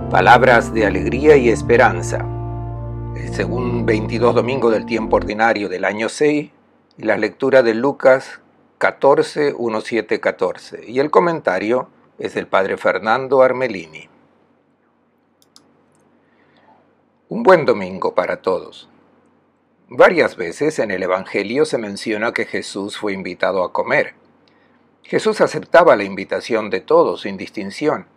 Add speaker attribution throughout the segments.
Speaker 1: Palabras de alegría y esperanza. Según 22 domingo del tiempo ordinario del año 6, y la lectura de Lucas 14, 1, 7, 14. Y el comentario es del padre Fernando Armelini. Un buen domingo para todos. Varias veces en el Evangelio se menciona que Jesús fue invitado a comer. Jesús aceptaba la invitación de todos sin distinción.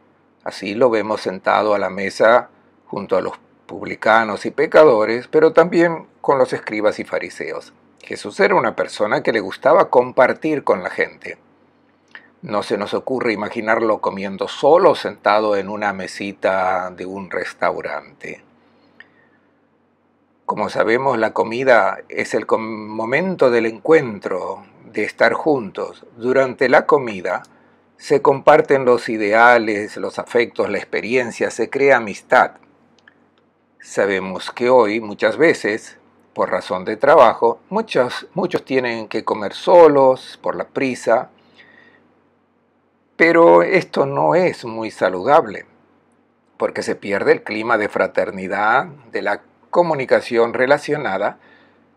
Speaker 1: Así lo vemos sentado a la mesa junto a los publicanos y pecadores, pero también con los escribas y fariseos. Jesús era una persona que le gustaba compartir con la gente. No se nos ocurre imaginarlo comiendo solo, sentado en una mesita de un restaurante. Como sabemos, la comida es el momento del encuentro, de estar juntos. Durante la comida se comparten los ideales, los afectos, la experiencia, se crea amistad. Sabemos que hoy, muchas veces, por razón de trabajo, muchos tienen que comer solos, por la prisa, pero esto no es muy saludable, porque se pierde el clima de fraternidad, de la comunicación relacionada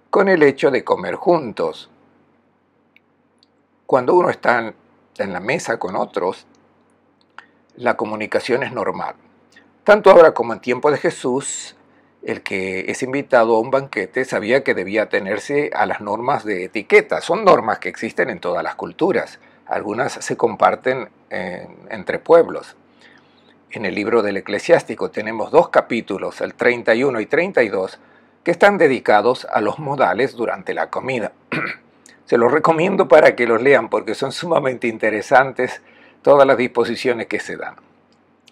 Speaker 1: con el hecho de comer juntos. Cuando uno está en la mesa con otros, la comunicación es normal. Tanto ahora como en tiempo de Jesús, el que es invitado a un banquete sabía que debía atenerse a las normas de etiqueta. Son normas que existen en todas las culturas. Algunas se comparten entre pueblos. En el libro del Eclesiástico tenemos 2 capítulos, el 31 y 32, que están dedicados a los modales durante la comida. Se los recomiendo para que los lean porque son sumamente interesantes todas las disposiciones que se dan.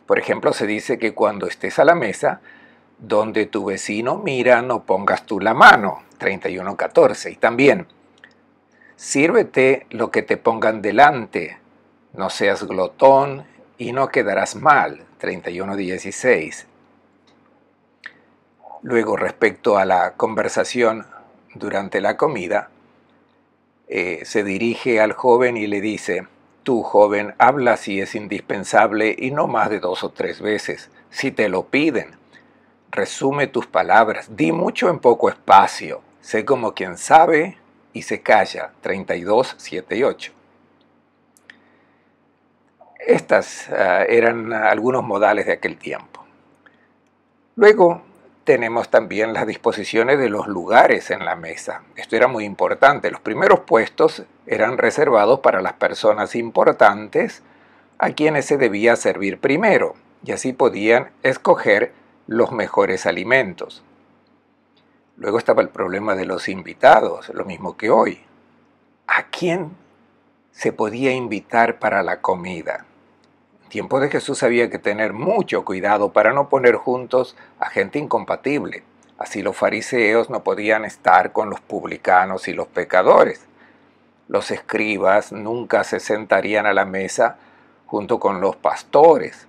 Speaker 1: Por ejemplo, se dice que cuando estés a la mesa, donde tu vecino mira, no pongas tú la mano, 31:14. Y también, sírvete lo que te pongan delante, no seas glotón y no quedarás mal, 31:16. Luego, respecto a la conversación durante la comida, se dirige al joven y le dice: tú, joven, habla si es indispensable y no más de 2 o 3 veces, si te lo piden. Resume tus palabras, di mucho en poco espacio, sé como quien sabe y se calla, 32, 7 y 8. Estas eran algunos modales de aquel tiempo. Luego tenemos también las disposiciones de los lugares en la mesa. Esto era muy importante. Los primeros puestos eran reservados para las personas importantes a quienes se debía servir primero, y así podían escoger los mejores alimentos. Luego estaba el problema de los invitados, lo mismo que hoy. ¿A quién se podía invitar para la comida? En tiempo de Jesús había que tener mucho cuidado para no poner juntos a gente incompatible. Así los fariseos no podían estar con los publicanos y los pecadores. Los escribas nunca se sentarían a la mesa junto con los pastores.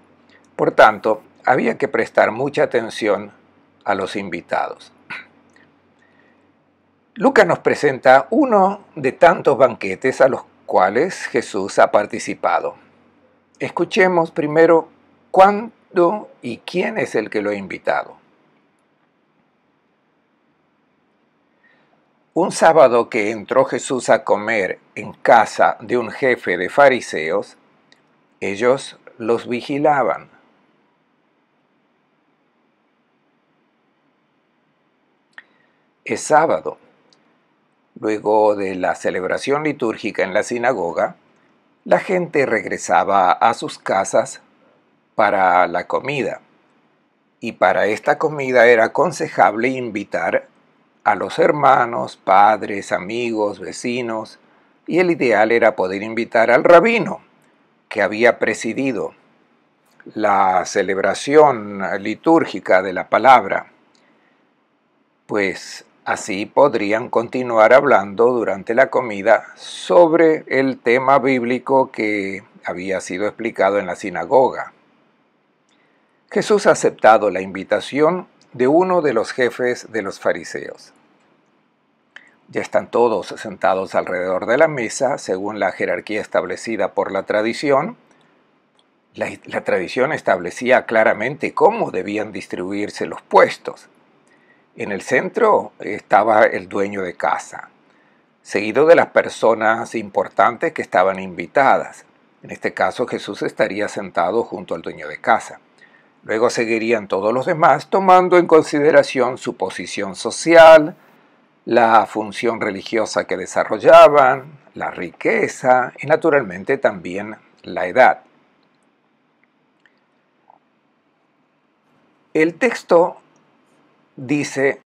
Speaker 1: Por tanto, había que prestar mucha atención a los invitados. Lucas nos presenta uno de tantos banquetes a los cuales Jesús ha participado. Escuchemos primero cuándo y quién es el que lo ha invitado. Un sábado que entró Jesús a comer en casa de un jefe de fariseos, ellos los vigilaban. Es sábado. Luego de la celebración litúrgica en la sinagoga, la gente regresaba a sus casas para la comida. Y para esta comida era aconsejable invitar a los hermanos, padres, amigos, vecinos, y el ideal era poder invitar al rabino, que había presidido la celebración litúrgica de la palabra, pues así podrían continuar hablando durante la comida sobre el tema bíblico que había sido explicado en la sinagoga. Jesús ha aceptado la invitación de uno de los jefes de los fariseos. Ya están todos sentados alrededor de la mesa, según la jerarquía establecida por la tradición, La tradición establecía claramente cómo debían distribuirse los puestos. En el centro estaba el dueño de casa, seguido de las personas importantes que estaban invitadas. En este caso, Jesús estaría sentado junto al dueño de casa. Luego seguirían todos los demás, tomando en consideración su posición social, la función religiosa que desarrollaban, la riqueza y naturalmente también la edad. El texto dice: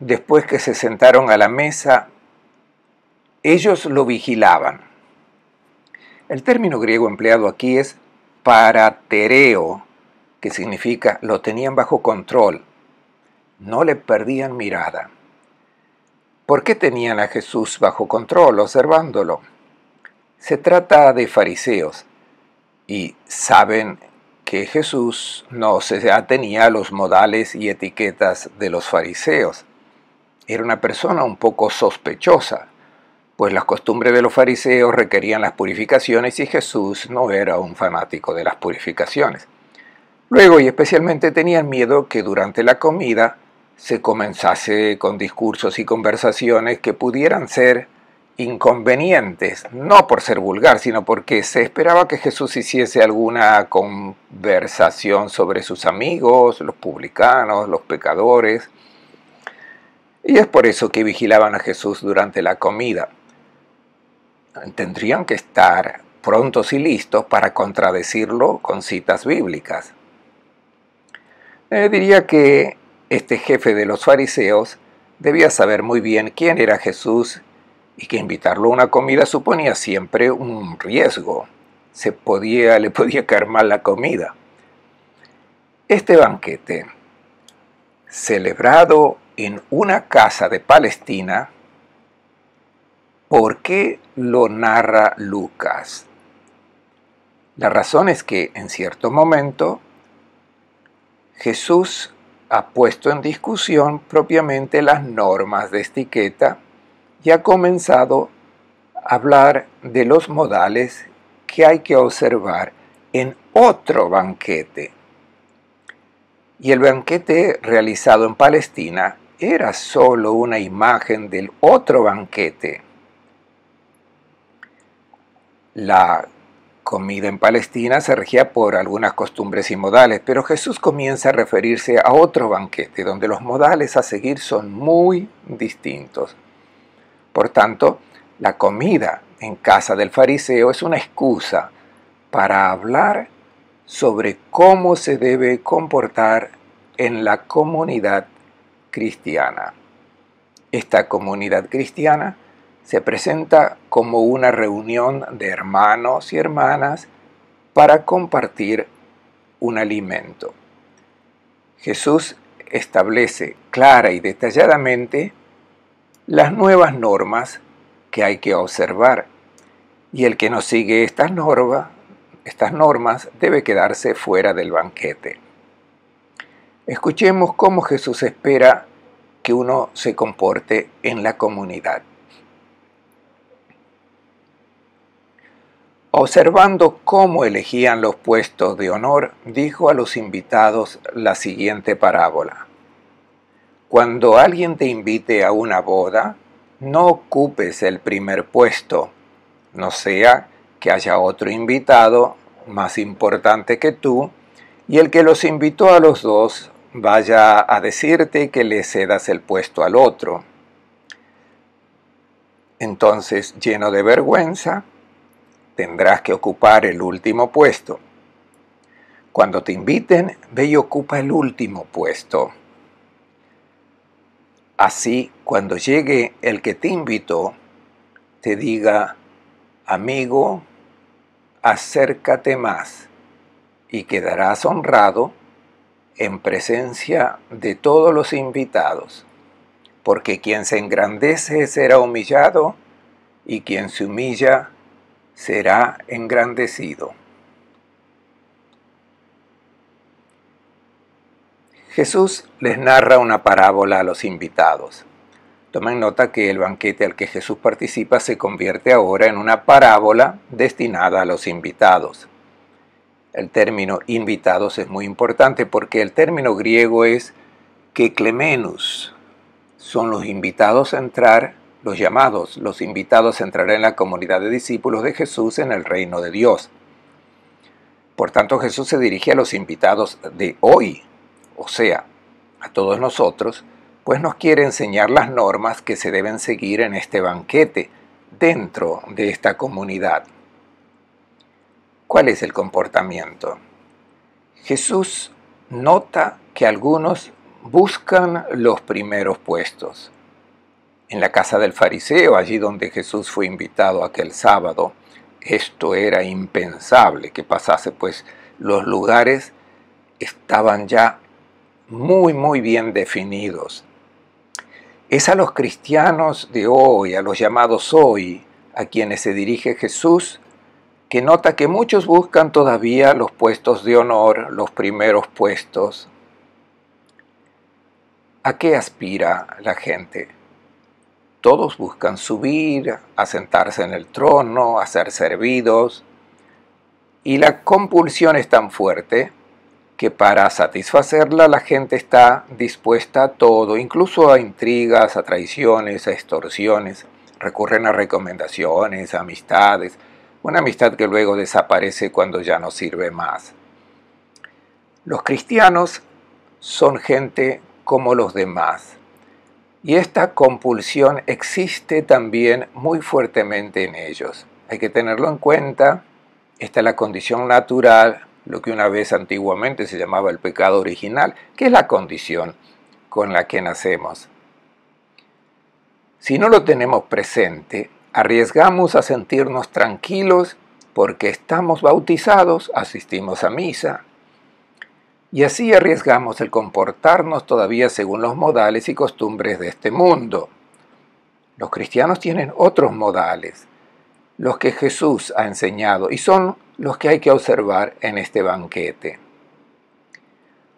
Speaker 1: después que se sentaron a la mesa, ellos lo vigilaban. El término griego empleado aquí es paratereo, que significa lo tenían bajo control, no le perdían mirada. ¿Por qué tenían a Jesús bajo control, observándolo? Se trata de fariseos y saben que Jesús no se atenía a los modales y etiquetas de los fariseos. Era una persona un poco sospechosa, pues las costumbres de los fariseos requerían las purificaciones y Jesús no era un fanático de las purificaciones. Luego, y especialmente, tenían miedo que durante la comida se comenzase con discursos y conversaciones que pudieran ser inconvenientes, no por ser vulgar, sino porque se esperaba que Jesús hiciese alguna conversación sobre sus amigos, los publicanos, los pecadores. Y es por eso que vigilaban a Jesús durante la comida. Tendrían que estar prontos y listos para contradecirlo con citas bíblicas. Diría que este jefe de los fariseos debía saber muy bien quién era Jesús y que invitarlo a una comida suponía siempre un riesgo. Le podía caer mal la comida. Este banquete, celebrado en una casa de Palestina, ¿por qué lo narra Lucas? La razón es que en cierto momento Jesús ha puesto en discusión propiamente las normas de etiqueta y ha comenzado a hablar de los modales que hay que observar en otro banquete. Y el banquete realizado en Palestina era solo una imagen del otro banquete. La comida en Palestina se regía por algunas costumbres y modales, pero Jesús comienza a referirse a otro banquete, donde los modales a seguir son muy distintos. Por tanto, la comida en casa del fariseo es una excusa para hablar sobre cómo se debe comportar en la comunidad cristiana. Esta comunidad cristiana se presenta como una reunión de hermanos y hermanas para compartir un alimento. Jesús establece clara y detalladamente las nuevas normas que hay que observar, y el que no sigue estas normas debe quedarse fuera del banquete. Escuchemos cómo Jesús espera que uno se comporte en la comunidad. Observando cómo elegían los puestos de honor, dijo a los invitados la siguiente parábola: cuando alguien te invite a una boda, no ocupes el primer puesto, no sea que haya otro invitado más importante que tú, y el que los invitó a los dos vaya a decirte que le cedas el puesto al otro. Entonces, lleno de vergüenza, tendrás que ocupar el último puesto. Cuando te inviten, ve y ocupa el último puesto. Así, cuando llegue el que te invitó, te diga: amigo, acércate más, y quedarás honrado en presencia de todos los invitados, porque quien se engrandece será humillado, y quien se humilla será engrandecido. Jesús les narra una parábola a los invitados. Tomen nota que el banquete al que Jesús participa se convierte ahora en una parábola destinada a los invitados. el término invitados es muy importante porque el término griego es keklemenus. Son los invitados a entrar, los llamados, los invitados a entrar en la comunidad de discípulos de Jesús en el reino de Dios. Por tanto, Jesús se dirige a los invitados de hoy, o sea, a todos nosotros, pues nos quiere enseñar las normas que se deben seguir en este banquete, dentro de esta comunidad. ¿Cuál es el comportamiento? Jesús nota que algunos buscan los primeros puestos. En la casa del fariseo, allí donde Jesús fue invitado aquel sábado, esto era impensable que pasase, pues los lugares estaban ya muy bien definidos. Es a los cristianos de hoy, a los llamados hoy, a quienes se dirige Jesús, que nota que muchos buscan todavía los puestos de honor, los primeros puestos. ¿A qué aspira la gente? Todos buscan subir, a sentarse en el trono, a ser servidos, y la compulsión es tan fuerte que para satisfacerla la gente está dispuesta a todo, incluso a intrigas, a traiciones, a extorsiones, recurren a recomendaciones, a amistades, una amistad que luego desaparece cuando ya no sirve más. Los cristianos son gente como los demás, y esta compulsión existe también muy fuertemente en ellos. Hay que tenerlo en cuenta, esta es la condición natural, lo que una vez antiguamente se llamaba el pecado original, que es la condición con la que nacemos. Si no lo tenemos presente, arriesgamos a sentirnos tranquilos porque estamos bautizados, asistimos a misa, y así arriesgamos el comportarnos todavía según los modales y costumbres de este mundo. Los cristianos tienen otros modales, los que Jesús ha enseñado, y son los que hay que observar en este banquete.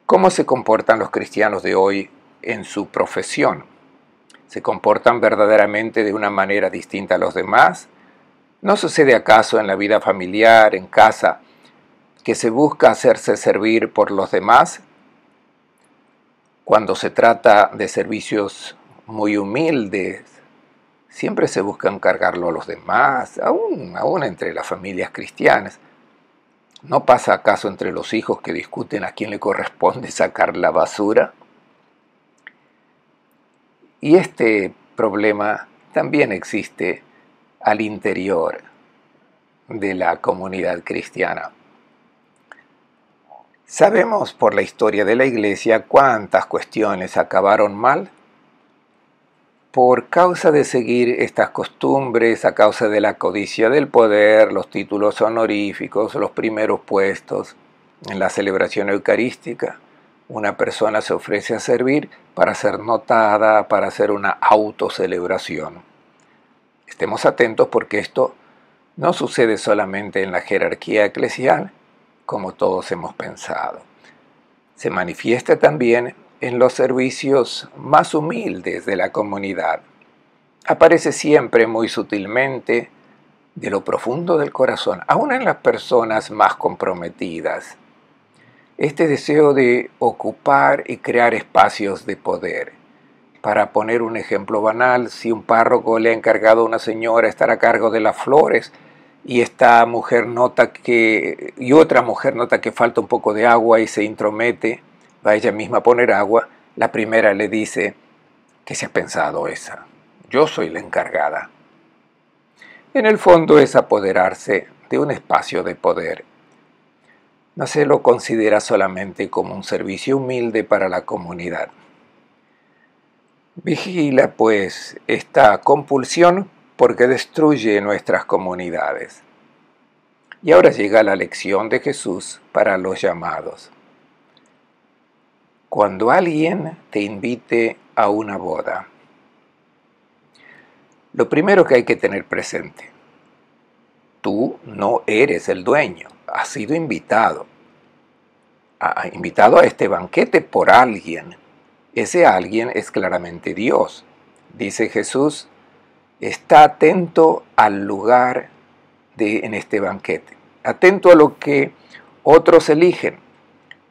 Speaker 1: ¿Cómo se comportan los cristianos de hoy en su profesión? ¿Se comportan verdaderamente de una manera distinta a los demás? ¿No sucede acaso en la vida familiar, en casa, que se busca hacerse servir por los demás? Cuando se trata de servicios muy humildes, siempre se busca encargarlo a los demás, aún entre las familias cristianas. ¿No pasa acaso entre los hijos que discuten a quién le corresponde sacar la basura? Y este problema también existe al interior de la comunidad cristiana. Sabemos por la historia de la Iglesia cuántas cuestiones acabaron mal por causa de seguir estas costumbres, a causa de la codicia del poder, los títulos honoríficos, los primeros puestos. En la celebración eucarística, una persona se ofrece a servir para ser notada, para hacer una autocelebración. Estemos atentos porque esto no sucede solamente en la jerarquía eclesial, como todos hemos pensado. Se manifiesta también en los servicios más humildes de la comunidad. Aparece siempre muy sutilmente de lo profundo del corazón, aún en las personas más comprometidas. Este deseo de ocupar y crear espacios de poder. Para poner un ejemplo banal, si un párroco le ha encargado a una señora estar a cargo de las flores y esta mujer nota y otra mujer nota que falta un poco de agua y se intromete, va ella misma a poner agua, la primera le dice: ¿qué se ha pensado esa? Yo soy la encargada. En el fondo es apoderarse de un espacio de poder. No se lo considera solamente como un servicio humilde para la comunidad. Vigila, pues, esta compulsión porque destruye nuestras comunidades. Y ahora llega la lección de Jesús para los llamados. Cuando alguien te invite a una boda, lo primero que hay que tener presente: tú no eres el dueño, has sido invitado a este banquete por alguien. Ese alguien es claramente Dios. Dice Jesús: está atento al lugar en este banquete, atento a lo que Otros eligen,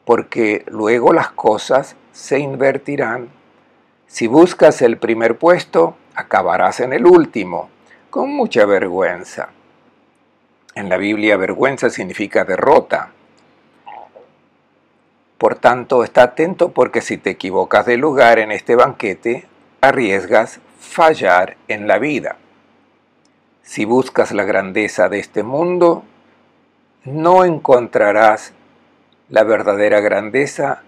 Speaker 1: porque luego las cosas se invertirán. Si buscas el primer puesto, acabarás en el último, con mucha vergüenza. En la Biblia, vergüenza significa derrota. Por tanto, está atento porque si te equivocas de lugar en este banquete, arriesgas fallar en la vida. Si buscas la grandeza de este mundo, no encontrarás la verdadera grandeza,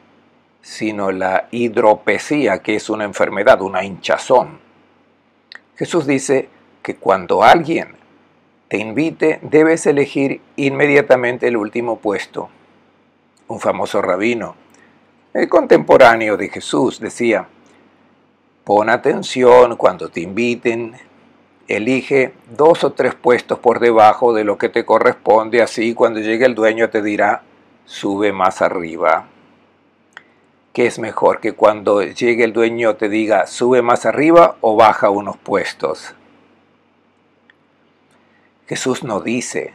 Speaker 1: sino la hidropesía, que es una enfermedad, una hinchazón. Jesús dice que cuando alguien te invite, debes elegir inmediatamente el último puesto. Un famoso rabino, el contemporáneo de Jesús, decía: pon atención cuando te inviten, elige 2 o 3 puestos por debajo de lo que te corresponde, así cuando llegue el dueño te dirá: sube más arriba. ¿Qué es mejor, que cuando llegue el dueño te diga sube más arriba o baja unos puestos? Jesús no dice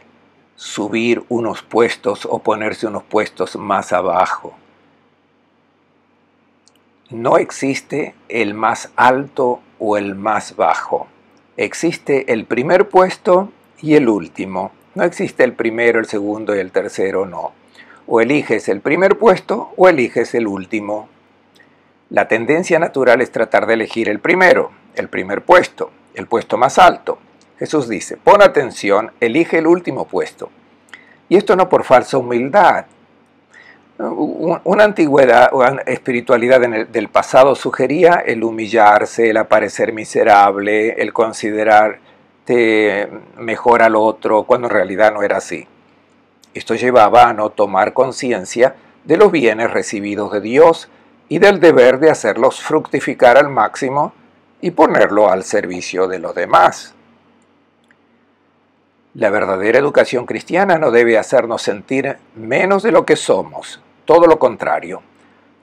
Speaker 1: subir unos puestos o ponerse unos puestos más abajo. No existe el más alto o el más bajo. Existe el primer puesto y el último. No existe el primero, el segundo y el tercero, no. O eliges el primer puesto o eliges el último. La tendencia natural es tratar de elegir el primero, el primer puesto, el puesto más alto. Jesús dice: pon atención, elige el último puesto. Y esto no por falsa humildad. Una antigüedad o espiritualidad del pasado sugería el humillarse, el aparecer miserable, el considerarte mejor al otro, cuando en realidad no era así. Esto llevaba a no tomar conciencia de los bienes recibidos de Dios y del deber de hacerlos fructificar al máximo y ponerlo al servicio de los demás. La verdadera educación cristiana no debe hacernos sentir menos de lo que somos, todo lo contrario.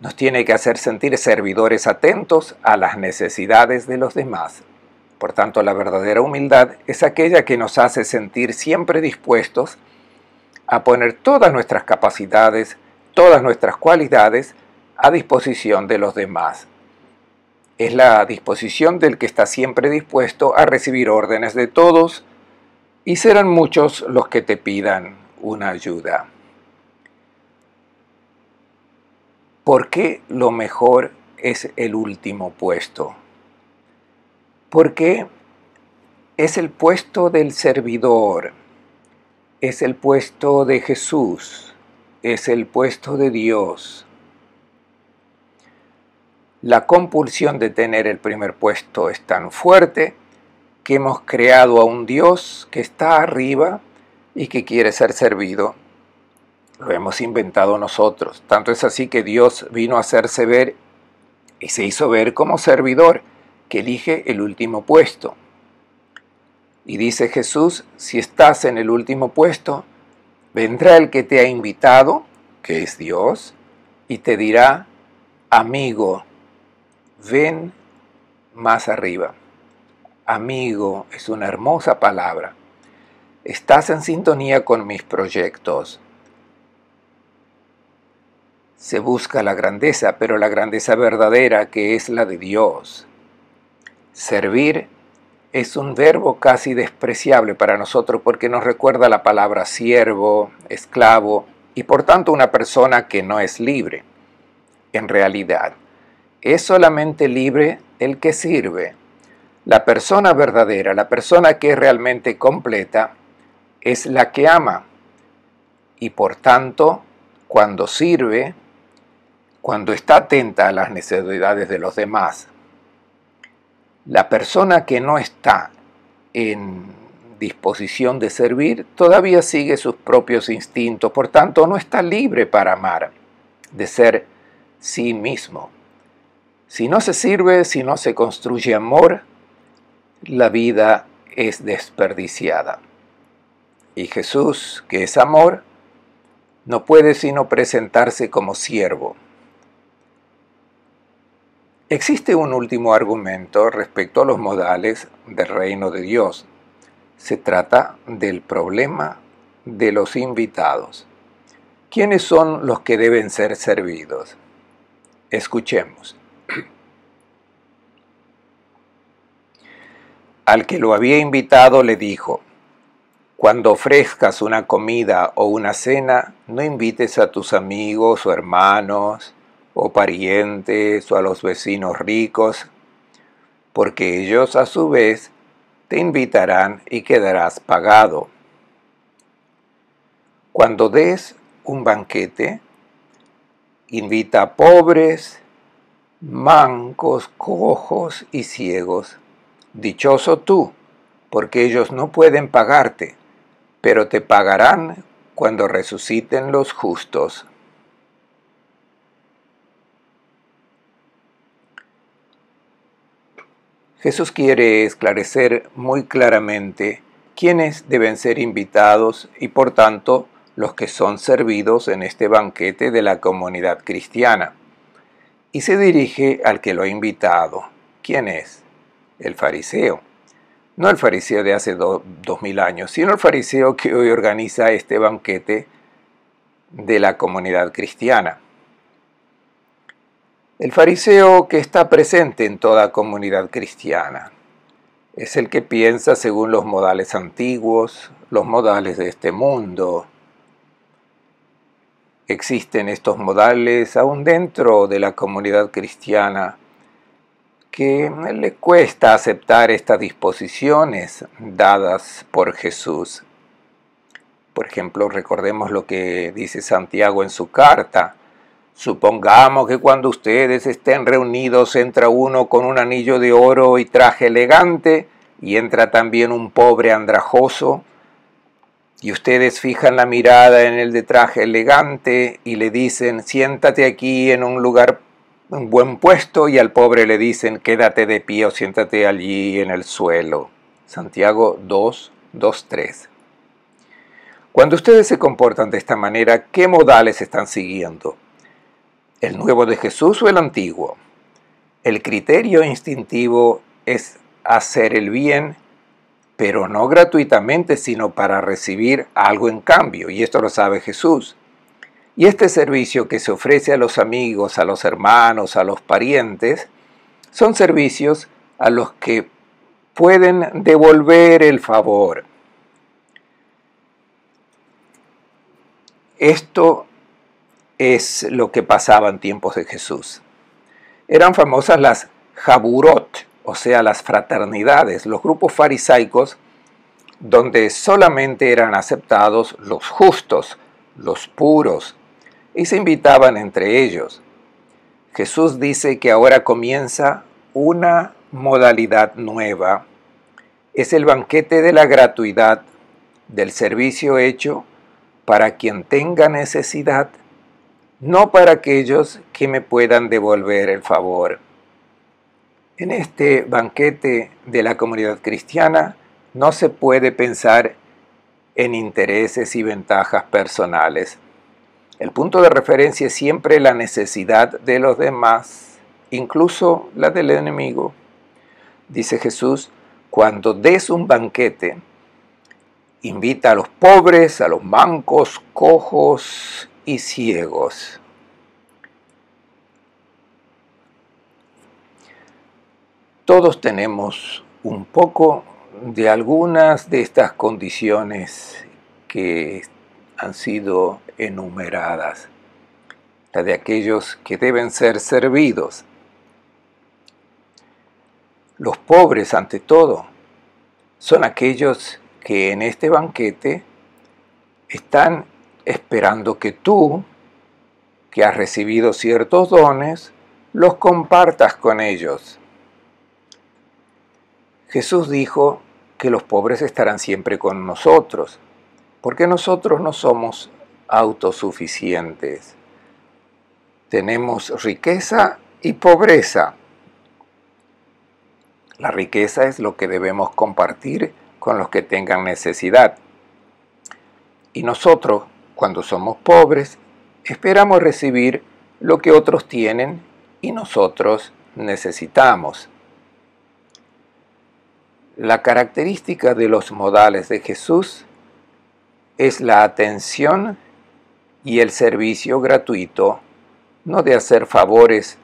Speaker 1: Nos tiene que hacer sentir servidores atentos a las necesidades de los demás. Por tanto, la verdadera humildad es aquella que nos hace sentir siempre dispuestos a poner todas nuestras capacidades, todas nuestras cualidades a disposición de los demás. Es la disposición del que está siempre dispuesto a recibir órdenes de todos, y serán muchos los que te pidan una ayuda. ¿Por qué lo mejor es el último puesto? Porque es el puesto del servidor, es el puesto de Jesús, es el puesto de Dios. La compulsión de tener el primer puesto es tan fuerte que hemos creado a un Dios que está arriba y que quiere ser servido. Lo hemos inventado nosotros. Tanto es así que Dios vino a hacerse ver y se hizo ver como servidor, que elige el último puesto. Y dice Jesús: si estás en el último puesto, vendrá el que te ha invitado, que es Dios, y te dirá: amigo, ven más arriba. Amigo es una hermosa palabra. Estás en sintonía con mis proyectos. Se busca la grandeza, pero la grandeza verdadera, que es la de Dios. Servir es un verbo casi despreciable para nosotros porque nos recuerda la palabra siervo, esclavo y por tanto una persona que no es libre. En realidad, es solamente libre el que sirve. La persona verdadera, la persona que es realmente completa, es la que ama. Y por tanto, cuando sirve, cuando está atenta a las necesidades de los demás, la persona que no está en disposición de servir todavía sigue sus propios instintos, por tanto no está libre para amar, de ser sí mismo. Si no se sirve, si no se construye amor, la vida es desperdiciada. Y Jesús, que es amor, no puede sino presentarse como siervo. Existe un último argumento respecto a los modales del reino de Dios. Se trata del problema de los invitados. ¿Quiénes son los que deben ser servidos? Escuchemos. Al que lo había invitado le dijo: cuando ofrezcas una comida o una cena, no invites a tus amigos o hermanos o parientes o a los vecinos ricos, porque ellos a su vez te invitarán y quedarás pagado. Cuando des un banquete, invita a pobres, mancos, cojos y ciegos. Dichoso tú, porque ellos no pueden pagarte, pero te pagarán cuando resuciten los justos. Jesús quiere esclarecer muy claramente quiénes deben ser invitados y por tanto los que son servidos en este banquete de la comunidad cristiana. Y se dirige al que lo ha invitado. ¿Quién es? El fariseo. No el fariseo de hace 2000 años, sino el fariseo que hoy organiza este banquete de la comunidad cristiana. El fariseo que está presente en toda comunidad cristiana es el que piensa según los modales antiguos, los modales de este mundo. Existen estos modales aún dentro de la comunidad cristiana que le cuesta aceptar estas disposiciones dadas por Jesús. Por ejemplo, recordemos lo que dice Santiago en su carta. Supongamos que cuando ustedes estén reunidos entra uno con un anillo de oro y traje elegante y entra también un pobre andrajoso, y ustedes fijan la mirada en el de traje elegante y le dicen: siéntate aquí en un lugar, un buen puesto, y al pobre le dicen: quédate de pie o siéntate allí en el suelo. Santiago 2:3. Cuando ustedes se comportan de esta manera, ¿qué modales están siguiendo? ¿El nuevo de Jesús o el antiguo? El criterio instintivo es hacer el bien, pero no gratuitamente, sino para recibir algo en cambio, y esto lo sabe Jesús. Y este servicio que se ofrece a los amigos, a los hermanos, a los parientes, son servicios a los que pueden devolver el favor. Esto es lo que pasaba en tiempos de Jesús. Eran famosas las jaburot, o sea, las fraternidades, los grupos farisaicos, donde solamente eran aceptados los justos, los puros, y se invitaban entre ellos. Jesús dice que ahora comienza una modalidad nueva. Es el banquete de la gratuidad, del servicio hecho para quien tenga necesidad, no para aquellos que me puedan devolver el favor. En este banquete de la comunidad cristiana no se puede pensar en intereses y ventajas personales. El punto de referencia es siempre la necesidad de los demás, incluso la del enemigo. Dice Jesús: cuando des un banquete, invita a los pobres, a los mancos, cojos y ciegos. Todos tenemos un poco de algunas de estas condiciones que han sido enumeradas, la de aquellos que deben ser servidos. Los pobres, ante todo, son aquellos que en este banquete están esperando que tú, que has recibido ciertos dones, los compartas con ellos. Jesús dijo que los pobres estarán siempre con nosotros, porque nosotros no somos autosuficientes. Tenemos riqueza y pobreza. La riqueza es lo que debemos compartir con los que tengan necesidad. Y nosotros, cuando somos pobres, esperamos recibir lo que otros tienen y nosotros necesitamos. La característica de los modales de Jesús es la atención y el servicio gratuito, no de hacer favores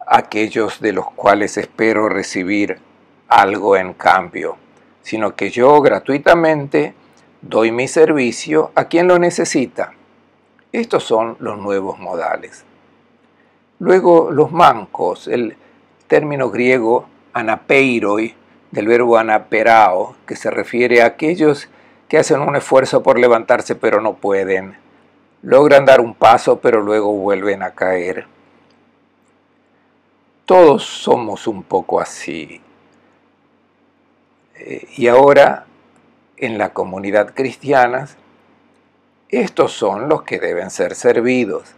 Speaker 1: a aquellos de los cuales espero recibir algo en cambio, sino que yo gratuitamente doy mi servicio a quien lo necesita. Estos son los nuevos modales. Luego, los mancos, el término griego anapeiroi, del verbo anaperao, que se refiere a aquellos que hacen un esfuerzo por levantarse pero no pueden, logran dar un paso pero luego vuelven a caer. Todos somos un poco así. Y ahora, en la comunidad cristiana, estos son los que deben ser servidos.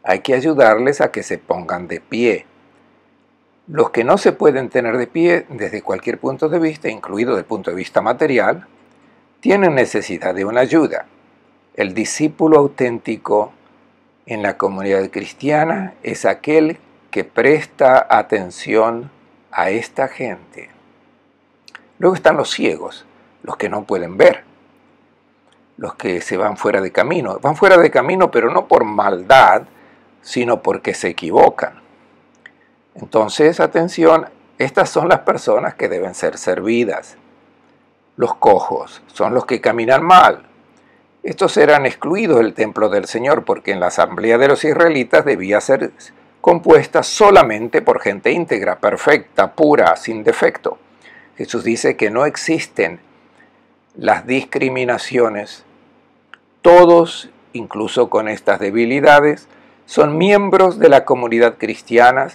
Speaker 1: Hay que ayudarles a que se pongan de pie. Los que no se pueden tener de pie desde cualquier punto de vista, incluido desde el punto de vista material, tienen necesidad de una ayuda. El discípulo auténtico en la comunidad cristiana es aquel que presta atención a esta gente. Luego están los ciegos, los que no pueden ver, los que se van fuera de camino. Van fuera de camino, pero no por maldad, sino porque se equivocan. Entonces, atención, estas son las personas que deben ser servidas. Los cojos son los que caminan mal. Estos eran excluidos del templo del Señor porque en la asamblea de los israelitas debía ser compuesta solamente por gente íntegra, perfecta, pura, sin defecto. Jesús dice que no existen las discriminaciones. Todos, incluso con estas debilidades, son miembros de la comunidad cristiana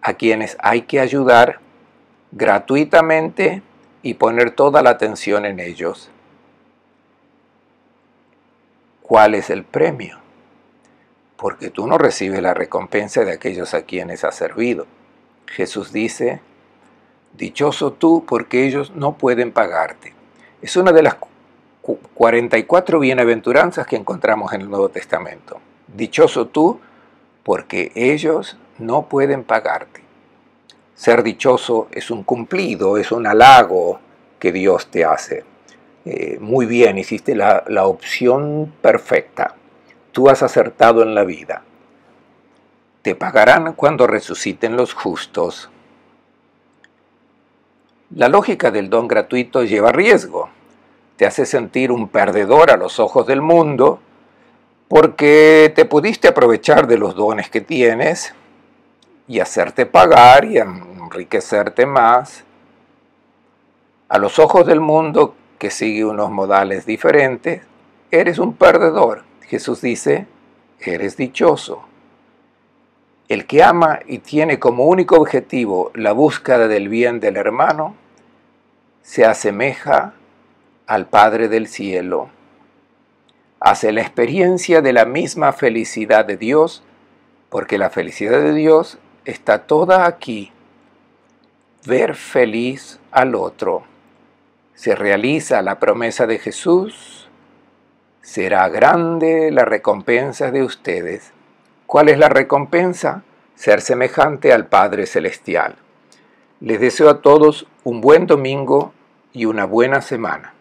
Speaker 1: a quienes hay que ayudar gratuitamente y poner toda la atención en ellos. ¿Cuál es el premio? Porque tú no recibes la recompensa de aquellos a quienes has servido. Jesús dice, dichoso tú porque ellos no pueden pagarte. Es una de las 44 bienaventuranzas que encontramos en el Nuevo Testamento. Dichoso tú porque ellos no pueden pagarte. Ser dichoso es un cumplido, es un halago que Dios te hace. Muy bien, hiciste la opción perfecta. Tú has acertado en la vida. Te pagarán cuando resuciten los justos. La lógica del don gratuito lleva riesgo. Te hace sentir un perdedor a los ojos del mundo porque te pudiste aprovechar de los dones que tienes y hacerte pagar y enriquecerte más. A los ojos del mundo, que sigue unos modales diferentes, eres un perdedor. Jesús dice, eres dichoso. El que ama y tiene como único objetivo la búsqueda del bien del hermano, se asemeja al Padre del cielo. Hace la experiencia de la misma felicidad de Dios, porque la felicidad de Dios está toda aquí. Ver feliz al otro. Se realiza la promesa de Jesús, será grande la recompensa de ustedes. ¿Cuál es la recompensa? Ser semejante al Padre Celestial. Les deseo a todos un buen domingo y una buena semana.